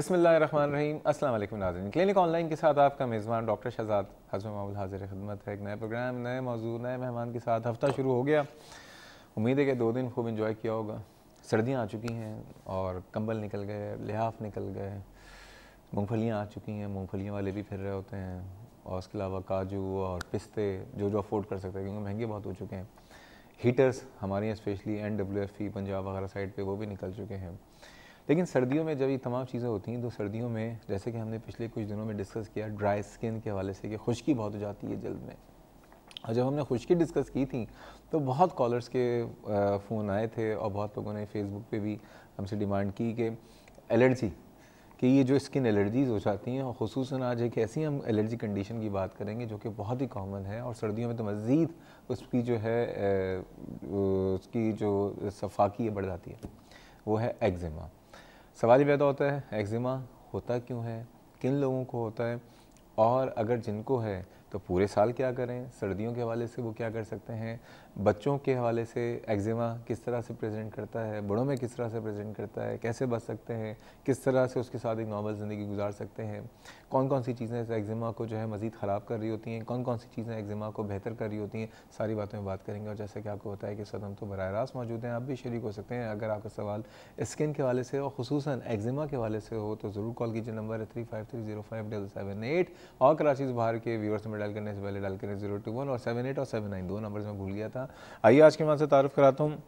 बिस्मिल्लाहिर्रहमानिर्रहीम। अस्सलाम वालेकुम नाज़रीन, क्लिनिक ऑनलाइन के साथ आपका मेज़बान डॉक्टर शहजाद हज़म मामूल हाज़िर खिदमत है। एक नए प्रोग्राम, नए मौजू, नए मेहमान के साथ हफ़्ता शुरू हो गया। उम्मीद है कि 2 दिन खूब इंजॉय किया होगा। सर्दियाँ आ चुकी हैं और कंबल निकल गए, लिहाफ निकल गए, मूँगफलियाँ आ चुकी हैं, मूँगफलियों वाले भी फिर रहे होते हैं, और उसके अलावा काजू और पिस्ते जो अफोर्ड कर सकते हैं क्योंकि महंगे बहुत हो चुके हैं। हीटर्स हमारे यहाँ स्पेशली NWFE पंजाब वगैरह साइड पे वो भी निकल चुके हैं। लेकिन सर्दियों में जब ये तमाम चीज़ें होती हैं तो सर्दियों में जैसे कि हमने पिछले कुछ दिनों में डिस्कस किया ड्राई स्किन के हवाले से कि खुश्की बहुत हो जाती है जल्द में। और जब हमने खुश्की डिस्कस की थी तो बहुत कॉलर्स के फ़ोन आए थे और बहुत लोगों ने फेसबुक पे भी हमसे डिमांड की कि एलर्जी, कि ये जो स्किन एलर्जीज़ हो जाती हैं, और ख़ुसूसन आज एक ऐसी हम एलर्जी कंडीशन की बात करेंगे जो कि बहुत ही कॉमन है और सर्दियों में तो मज़ीद उसकी जो है उसकी जो सफाकी है बढ़ जाती है, वो है एक्जिमा। सवाल पैदा होता है एक्जिमा होता क्यों है, किन लोगों को होता है, और अगर जिनको है तो पूरे साल क्या करें, सर्दियों के हवाले से वो क्या कर सकते हैं, बच्चों के हवाले से एक्जिमा किस तरह से प्रेजेंट करता है, बड़ों में किस तरह से प्रेजेंट करता है, कैसे बच सकते हैं, किस तरह से उसके साथ एक नॉर्मल ज़िंदगी गुजार सकते हैं, कौन कौन सी चीज़ें इस एक्जिमा को जो है मज़ीद ख़राब कर रही होती हैं, कौन कौन सी चीज़ें एक्जिमा को बेहतर कर रही होती हैं, सारी बातों में बात करेंगे। और जैसे कि आपको बताया कि सर हम तो बराह रास्त मौजूद हैं, आप भी शरीक हो सकते हैं। अगर आपका सवाल स्किन के हवाले से और ख़ुसूसन एक्जिमा के हवाले से हो तो ज़रूर कॉल कीजिए। नंबर है 35305778 और कराची से बाहर के व्यूअर्स में डायल करने से पहले डायल करें 021 और 78 और 79 दो नंबर्स में भूल गया था। आइए आज के मान से तारुफ़ कराता हूँ।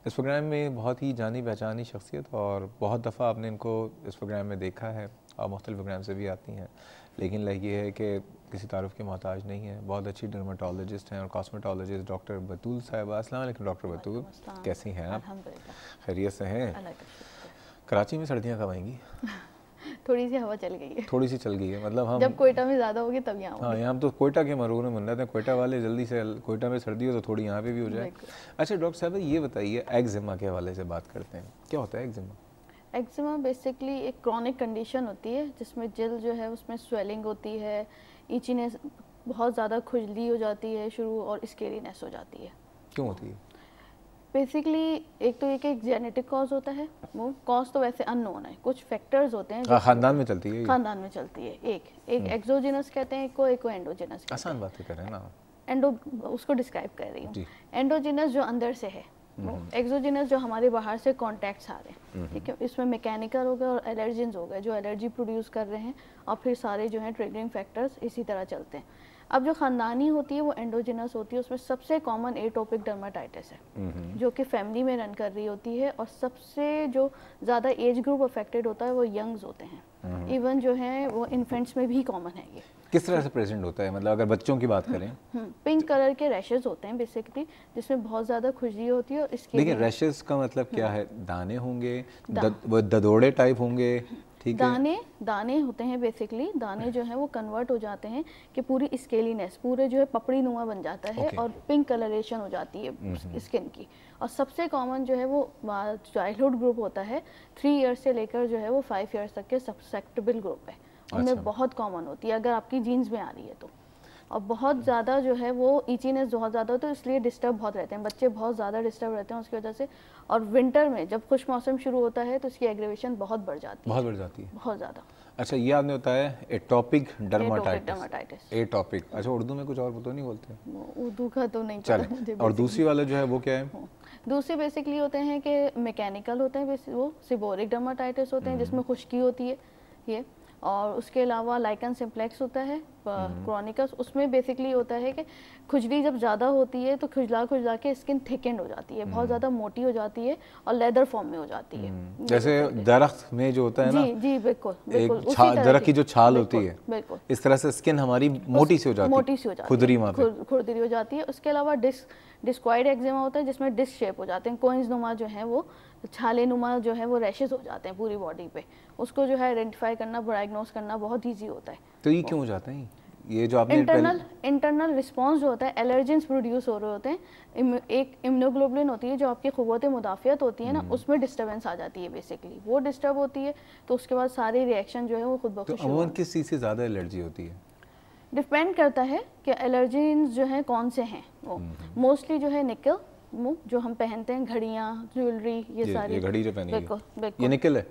इस प्रोग्राम में बहुत ही जानी पहचानी शख्सियत, और बहुत दफ़ा आपने इनको इस प्रोग्राम में देखा है और मुख्तलिफ प्रोग्राम से भी आती हैं, लेकिन ये है कि किसी तारुफ़ के मोहताज नहीं है। बहुत अच्छी डर्माटोलॉजिस्ट हैं और कॉस्मेटोलॉजिस्ट डॉक्टर बतूल साहिबा। अस्सलाम वालेकुम डॉक्टर बतूल, कैसी हैं आप? खैरियत से हैं? कराची में सर्दियाँ कब आएंगी? थोड़ी सी हवा चल गई है। थोड़ी सी चल गई है, मतलब हम जब कोयटा में ज़्यादा होगी तब यहाँ। हाँ, यहाँ तो कोयटा के मरूर में मन्नत है, कोयटा वाले जल्दी से कोयटा में सर्दी हो तो थोड़ी यहाँ पे भी हो जाए। अच्छा डॉक्टर साहब ये बताइए, एक्जिमा के हवाले से बात करते हैं, क्या होता है एक्जिमा? एक्जिमा बेसिकली एक क्रॉनिक कंडीशन होती है जिसमें जल्द जो है उसमें स्वेलिंग होती है, ईचीनेस, बहुत ज़्यादा खुजली हो जाती है शुरू, और स्केरीनेस हो जाती है। क्यों होती है? बेसिकली एक तो एक जेनेटिक कॉज होता है, वो कॉज तो वैसे अननोन है, कुछ फैक्टर्स होते हैं खानदान में चलती है। खानदान में चलती है। एक एक्सोजिनस कहते हैं, एक को एंडोजिनस। आसान बातें कर रहे हैं ना, एंडो उसको डिस्क्राइब कर रही हूँ। एंडोजिनस जो अंदर से है, एक्सोजिनस जो हमारे बाहर से कॉन्टैक्ट्स आ रहे हैं, ठीक है। इसमें मैकेनिकल हो गए और एलर्जेंस हो गए जो एलर्जी प्रोड्यूस कर रहे हैं, और फिर सारे जो हैं ट्रिगरिंग फैक्टर्स इसी तरह चलते हैं। अब जो ख़ानदानी होती है वो एंडोजिनस होती है, उसमें सबसे कॉमन एटोपिक डर्माटाइटिस है जो कि फैमिली में रन कर रही होती है, और सबसे जो ज़्यादा एज ग्रुप अफेक्टेड होता है वो यंग्स होते हैं। इवन जो है वो इन्फेंट्स में भी कॉमन है। ये किस तरह से प्रेजेंट होता है, मतलब अगर बच्चों की बात करें? पिंक कलर के रैशेज होते हैं बेसिकली, जिसमें बहुत ज़्यादा खुजली होती है। और इसके देखिए रैशेज का मतलब क्या है? दाने होंगे, वो ददोड़े टाइप होंगे, ठीक है? दाने होते हैं बेसिकली। दाने जो हैं वो कन्वर्ट हो जाते हैं कि पूरी स्केलीनेस, पूरे जो है पपड़ी नुमा बन जाता है, और पिंक कलरेशन हो जाती है स्किन की। और सबसे कॉमन जो है वो चाइल्डहुड ग्रुप होता है, 3 ईयर्स से लेकर जो है वो 5 ईयर्स तक के सस्पेक्टेबल ग्रुप है, उनमें बहुत कॉमन होती है अगर आपकी जीन्स में आ रही है तो। और बहुत ज़्यादा जो है वो ईचीनेस बहुत ज़्यादा होती है, तो इसलिए डिस्टर्ब बहुत रहते हैं बच्चे, बहुत ज़्यादा डिस्टर्ब रहते हैं उसकी वजह से। और विंटर में जब खुश मौसम शुरू होता है तो इसकी एग्रेवेशन बहुत बढ़ जाती है, बहुत ज़्यादा। अच्छा ये आपने बताया एटोपिक डर्माटाइटिस। एटोपिक, अच्छा उर्दू में कुछ और तो नहीं बोलते? उर्दू का तो नहीं पता मुझे। और दूसरी वाला जो है वो क्या है? दूसरे बेसिकली होते हैं कि मैकेनिकल होते हैं, वो सिबोरिक डर्माटाइटिस होते हैं जिसमें खुश्की होती है ये। और उसके अलावा लाइकन सिम्प्लेक्स होता है क्रॉनिकस, उसमें बेसिकली होता है कि खुजली जब ज़्यादा होती है तो खुजला के स्किन थिकेंड हो जाती है, बहुत ज़्यादा मोटी हो जाती है और लेदर फॉर्म में हो जाती है। जैसे दरख्त में जो होता है ना, जी बिल्कुल, दरख्त की जो छाल होती है, बिल्कुल इस तरह से स्किन हमारी मोटी सी हो जाती है, खुरदरी हो जाती है। उसके अलावा डिस्क्वाइड एक्जिमा होता है जिसमें डिस्क शेप हो जाते हैं, कोइंस नुमा जो है वो छाले नुमा जो है वो रैशेस हो जाते हैं पूरी बॉडी पे। उसको जो है आइडेंटिफाई करना, डायग्नोस करना बहुत ईजी होता है। तो ये क्यों हो जाते हैं? ये जो आपने इंटरनल रिस्पॉन्स जो होता है, एलर्जेंस प्रोड्यूस हो रहे होते हैं। एक इम्यूनोग्लोबुलिन होती है जो आपकी क़ुव्वत मुदाफ़ियत होती है ना, उसमें डिस्टर्बेंस आ जाती है बेसिकली, वो डिस्टर्ब होती है तो उसके बाद सारे रिएक्शन जो है वो खुद ब खुद। अमूमन किस चीज़ से ज़्यादा एलर्जी होती है? डिपेंड करता है कि एलर्जीन्स जो हैं कौन से हैं। वो मोस्टली जो है निकल, जो हम पहनते हैं, घड़ियाँ, ज्वेलरी, ये सारी। घड़ी जो पहनी है बिल्कुल ये निकल है?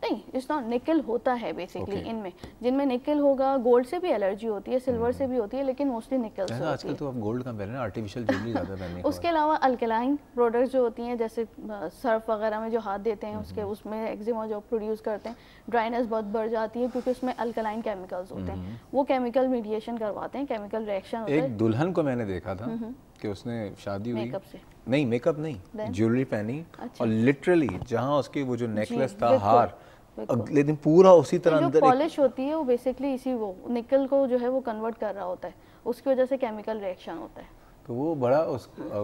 नहीं, इट्स नॉट, निकल होता है बेसिकली इनमें, जिनमें निकल होगा। गोल्ड से भी एलर्जी होती है, सिल्वर से भी होती है, लेकिन मोस्टली निकल से होती है। आजकल तो आप गोल्ड का पहन रहे हैं, आर्टिफिशियल ज्वेलरी ज़्यादा पहनने। उसके अलावा अल्कलाइन प्रोडक्ट्स जो होती हैं, जैसे सर्फ वगैरह में जो हाथ देते हैं उसके उसमें एक्जिमा जो प्रोड्यूस करते हैं, ड्राइनेस बहुत बढ़ जाती है क्योंकि उसमें अल्कलाइन केमिकल्स होते हैं, वो केमिकल मीडिएशन करवाते हैं, केमिकल रिएक्शन होता है। एक दुल्हन को मैंने देखा था कि उसने शादी हुई, मेकअप से नहीं, मेकअप नहीं, ज्वेलरी पहनी, और लिटरली जहाँ उसके वो जो नेकलेस था, हार, अगले दिन पूरा उसी तरह जो अंदर पॉलिश होती है वो बेसिकली इसी वो निकल को जो है वो कन्वर्ट कर रहा होता है, उसकी वजह से केमिकल रिएक्शन होता है। तो वो बड़ा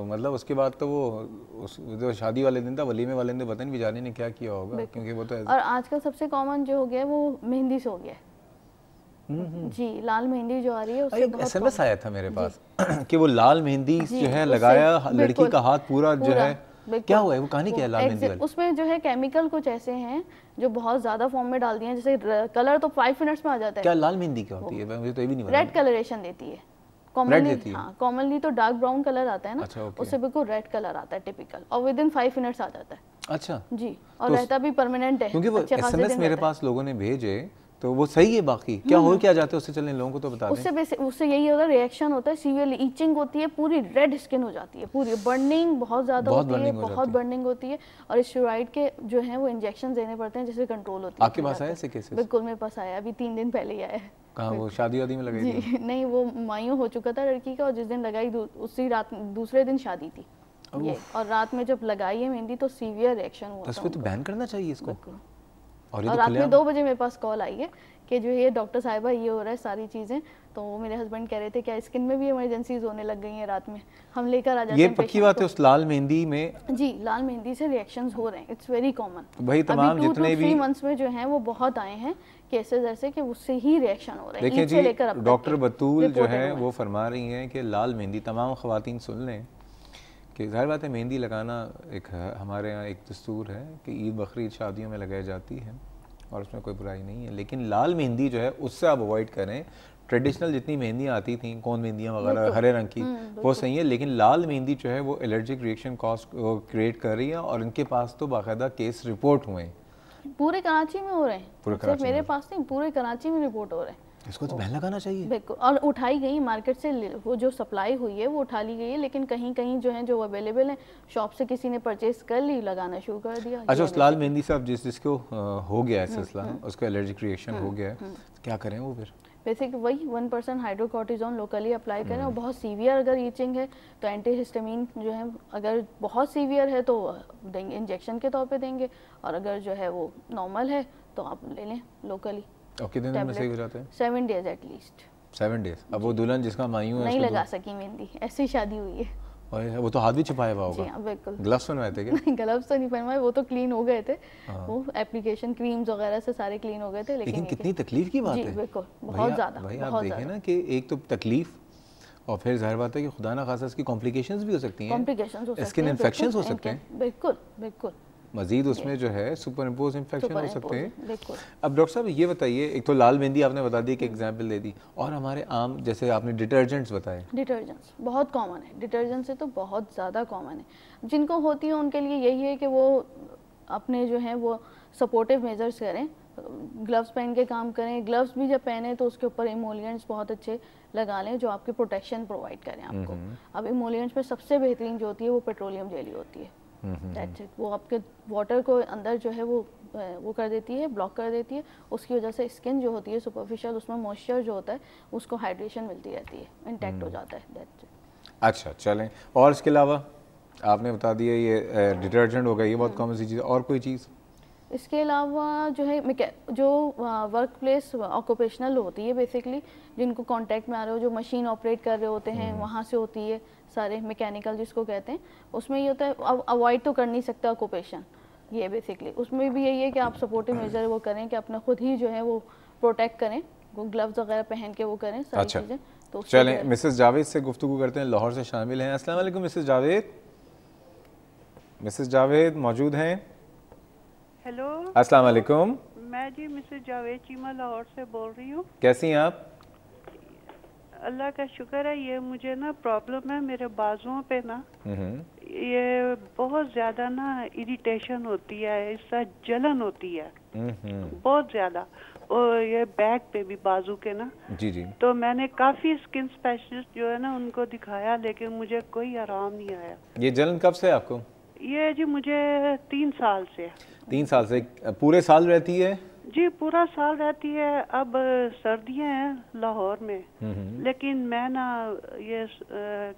मतलब उसके बाद तो वो जो शादी वाले दिन था, वलीमे वाले दिन, पता नहीं बेचारी ने क्या किया होगा, क्योंकि वो तो और आजकल सबसे कॉमन जो हो गया है वो मेहंदी से हो गया है। जी, लाल मेहंदी जो आ रही है उससे बहुत SMS आया था मेरे पास कि वो लाल मेहंदी जो है लगाया, लड़की का हाथ पूरा जो है, क्या हुआ है, वो कहानी क्या है लाल मेहंदी वाली? उसमें जो है केमिकल कुछ ऐसे हैं जो बहुत ज्यादा फॉर्म में डाल दिए हैं, जैसे कलर तो 5 मिनट्स में आ जाता है। क्या लाल मेहंदी क्या होती है? मुझे तो ये भी नहीं पता। रेड कलरेशन देती है कॉमनली। हाँ, कॉमनली तो डार्क ब्राउन कलर आता है ना, उससे बिल्कुल रेड कलर आता है टिपिकल, और विद इन 5 मिनट्स आ जाता है। अच्छा जी, और रहता भी परमानेंट है, क्योंकि वो SMS मेरे पास लोगों ने भेजे तो वो सही है। बाकी क्या हो क्या जाते हैं उससे, चलने लोगों को तो बता दें। उससे यही होता है, रिएक्शन होता है, सीवियरली ईचिंग होती है, पूरी रेड स्किन हो जाती है, पूरी बर्निंग बहुत ज़्यादा होती है, बहुत बर्निंग होती है, और स्टेरॉइड के जो है वो इंजेक्शन देने पड़ते हैं जिससे कंट्रोल होती है। आपके पास आया ऐसे केसेस? बिल्कुल मेरे पास आया, अभी 3 दिन पहले ही आया है। कहाँ, वो शादी वादी में लगाई थी? नहीं, वो मायूं हो चुका था लड़की का, और जिस दिन लगाई उसी रात, दूसरे दिन शादी थी ये, और रात में जब लगाई है मेहंदी तो सीवियर रिएक्शन हुआ था। इसको तो बैन करना चाहिए इसको। और रात में 2 बजे मेरे पास कॉल आई है कि जो ये डॉक्टर साहिबा ये हो रहा है सारी चीज़ें, तो मेरे हस्बैंड कह रहे थे क्या स्किन में भी इमरजेंसीज होने लग गई हैं रात में, हम लेकर आ जाते हैं। ये पक्की बात है उस लाल मेहंदी में? जी, लाल मेहंदी से रिएक्शंस हो रहे हैं, इट्स वेरी कॉमन। भाई तमाम जितने भी 3 मंथ्स में जो हैं वो बहुत आए हैं केसेस ऐसे कि उससे ही रिएक्शन हो रहे हैं। देखिए जी, डॉक्टर बतूल जो है वो फरमा रही हैं कि लाल मेहंदी, तमाम ख़वातीन सुन लें कि जाहिर बात है मेहंदी लगाना एक हमारे यहाँ एक दस्तूर है कि ईद बकरीद शादियों में लगाई जाती है और उसमें कोई बुराई नहीं है, लेकिन लाल मेहंदी जो है उससे आप अवॉइड करें। ट्रेडिशनल जितनी मेहंदियाँ आती थी, कौन मेहंदियाँ वगैरह हरे रंग की, वो सही है, लेकिन लाल मेहंदी जो है वो एलर्जिक रिएक्शन कॉस्ट क्रिएट कर रही है, और इनके पास तो बाकायदा केस रिपोर्ट हुए हैं। पूरे कराची में हो रहे हैं, सिर्फ मेरे पास नहीं, पूरे कराची में रिपोर्ट हो रहे हैं। इसको तो बैन लगाना चाहिए। बिल्कुल, और उठाई गई मार्केट से, वो जो सप्लाई हुई है वो उठा ली गई है, लेकिन कहीं कहीं जो है जो अवेलेबल है शॉप से किसी ने परचेज कर ली, लगाना शुरू कर दिया। अच्छा, उस लाल मेहंदी से अब जिसको हो गया है सिलसिला, उसको एलर्जिक रिएक्शन हो गया है, क्या करें वो फिर? बेसिक वही 1% हाइड्रोकॉर्टिजोन लोकली अप्लाई करें, और बहुत सीवियर अगर ईचिंग है तो एंटीहिस्टामिन जो है, अगर बहुत सीवियर है तो देंगे, इंजेक्शन के तौर पे देंगे, और अगर जो है वो नॉर्मल है तो आप ले लें लोकली। और कितने दिन में सही हो जाते हैं? 7 डेज एटलीस्ट। 7 डेज। अब वो दुल्हन जिसका मायूं है नहीं लगा सकी मेहंदी, ऐसी शादी हुई है। और वो तो हाथ भी छुपाया हुआ होगा। जी हाँ, बिल्कुल। ग्लव्स पहनवाए थे क्या? ग्लव्स तो नहीं पहनवाए, वो तो क्लीन हो गए थे, वो एप्लीकेशन क्रीम्स वगैरह से सारे क्लीन हो गए थे। लेकिन कितनी तकलीफ की बात है। जी बिल्कुल, बहुत ज़्यादा। भाई आप देखें ना कि एक तो तकलीफ, और फिर जाहिर बात है कि खुदा ना खासा इसकी कॉम्प्लिकेशंस भी हो सकती हैं, कॉम्प्लिकेशंस हो सकते हैं, स्किन इन्फेक्शंस हो सकते हैं। बिल्कुल बिल्कुल, मजीद उसमें जो है सुपर इम्पोज इन्फेक्शन हो सकते हैं। बिल्कुल। अब डॉक्टर साहब ये बताइए, एक तो लाल मेहंदी आपने बता दी, एक एग्जांपल दे दी, और हमारे आम जैसे आपने डिटर्जेंट्स बताए। डिटर्जेंट्स बहुत कॉमन है, डिटर्जेंट से तो बहुत ज़्यादा कॉमन है। जिनको होती है उनके लिए यही है कि वो अपने जो है वो सपोर्टिव मेजर्स करें, ग्लव्स पहन के काम करें। ग्लव्स भी जब पहने तो उसके ऊपर इमोलिएंट्स बहुत अच्छे लगा लें जो आपके प्रोटेक्शन प्रोवाइड करें आपको। अब इमोलिएंट्स में सबसे बेहतरीन जो होती है वो पेट्रोलियम जेली होती है। दैट्स इट, वो आपके वाटर को अंदर जो है वो कर देती है, ब्लॉक कर देती है। उसकी वजह से स्किन जो होती है सुपरफिशियल, उसमें मॉइस्चर जो होता है उसको हाइड्रेशन मिलती रहती है, इंटैक्ट हो जाता है। That's it. अच्छा चलें, और इसके अलावा आपने बता दिया ये डिटर्जेंट हो गया, ये बहुत कॉमन सी चीज़, और कोई चीज़? इसके अलावा जो है जो वर्क प्लेस ऑक्यूपेशनल होती है बेसिकली, जिनको कांटेक्ट में आ रहे हो, जो मशीन ऑपरेट कर रहे होते हैं वहाँ से होती है, सारे मैकेनिकल जिसको कहते हैं, उसमें ये होता है अब अवॉइड तो कर नहीं सकता ऑक्यूपेशन ये बेसिकली। उसमें भी यही है कि आप सपोर्टिव मेजर वो करें कि अपना खुद ही जो है वो प्रोटेक्ट करें, ग्लव्स वगैरह पहन के वो करें सारी चीज़ें। तो चलें मिसेस जावेद से गुफ्तगू करते हैं, लाहौर से शामिल हैं। अस्सलाम वालेकुम मिसेस जावेद। मिसेस जावेद मौजूद हैं? हेलो, अस्सलाम वालेकुम। मैं जी मिसेस जावेद चीमा लाहौर से बोल रही हूँ। कैसी हैं आप? अल्लाह का शुक्र है। ये मुझे ना प्रॉब्लम है मेरे बाजुओं पे ना, ये बहुत ज्यादा ना इरिटेशन होती है, इससे जलन होती है बहुत ज्यादा, और ये बैक पे भी बाजू के ना। जी जी। तो मैंने काफी स्किन स्पेशलिस्ट जो है ना उनको दिखाया, लेकिन मुझे कोई आराम नहीं आया। ये जलन कब से है आपको? ये जी मुझे 3 साल से। 3 साल से? पूरे साल रहती है? जी पूरा साल रहती है। अब सर्दियां हैं लाहौर में, लेकिन मैं ना ये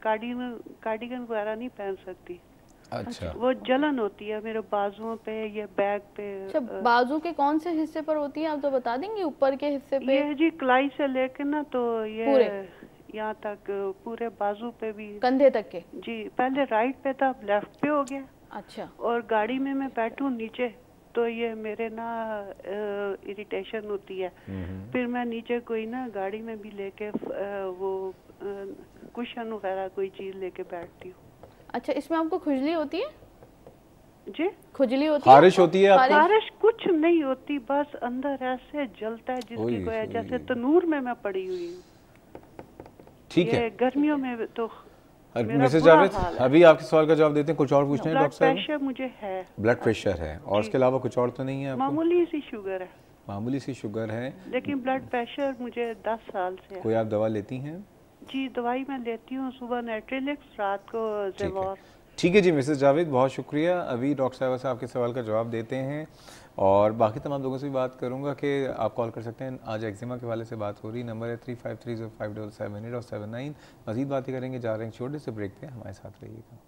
कार्डिगन वगैरह नहीं पहन सकती। अच्छा। वो जलन होती है मेरे बाजुओं पे, ये बैक पे। अच्छा, बाजू के कौन से हिस्से पर होती है आप तो बता देंगी? ऊपर के हिस्से पे? ये जी कलाई से लेकर ना तो ये यहाँ तक पूरे बाजू पे भी, कंधे तक के? जी पहले राइट पे था, अब लेफ्ट पे हो गया। अच्छा। और गाड़ी में मैं बैठूं नीचे तो ये मेरे ना इरिटेशन होती है। फिर मैं नीचे कोई ना गाड़ी में भी लेके वो कुशन वगैरह कोई चीज लेके बैठती हूँ। अच्छा, इसमें आपको खुजली होती है? जी खुजली होती है? खारिश होती है? खारिश कुछ नहीं होती, बस अंदर ऐसे जलता है जिसकी कोई, जैसे तनूर में मैं पड़ी हुई हूँ। ठीक है। गर्मियों में तो मिसेस जावेद, अभी आपके सवाल का जवाब देते हैं। कुछ और पूछना है डॉक्टर साहब? ब्लड प्रेशर मुझे है। ब्लड प्रेशर है, और उसके अलावा कुछ और तो नहीं है आपको? मामूली सी शुगर है। मामूली सी शुगर है, लेकिन ब्लड प्रेशर मुझे 10 साल से है। कोई आप दवा लेती हैं? जी दवाई मैं लेती हूँ, सुबह नेट्रिलिक्स, रात को ज़ेवॉर। ठीक है जी मिसेस जावेद, बहुत शुक्रिया। अभी डॉक्टर साहब से आपके सवाल का जवाब देते हैं, और बाकी तमाम लोगों से भी बात करूंगा कि आप कॉल कर सकते हैं। आज एक्जिमा के हवाले से बात हो रही, नंबर है 35305778 और 79। मज़ीद बातें करेंगे, जा रहे हैं छोटे से ब्रेक पे, हमारे साथ रहिएगा।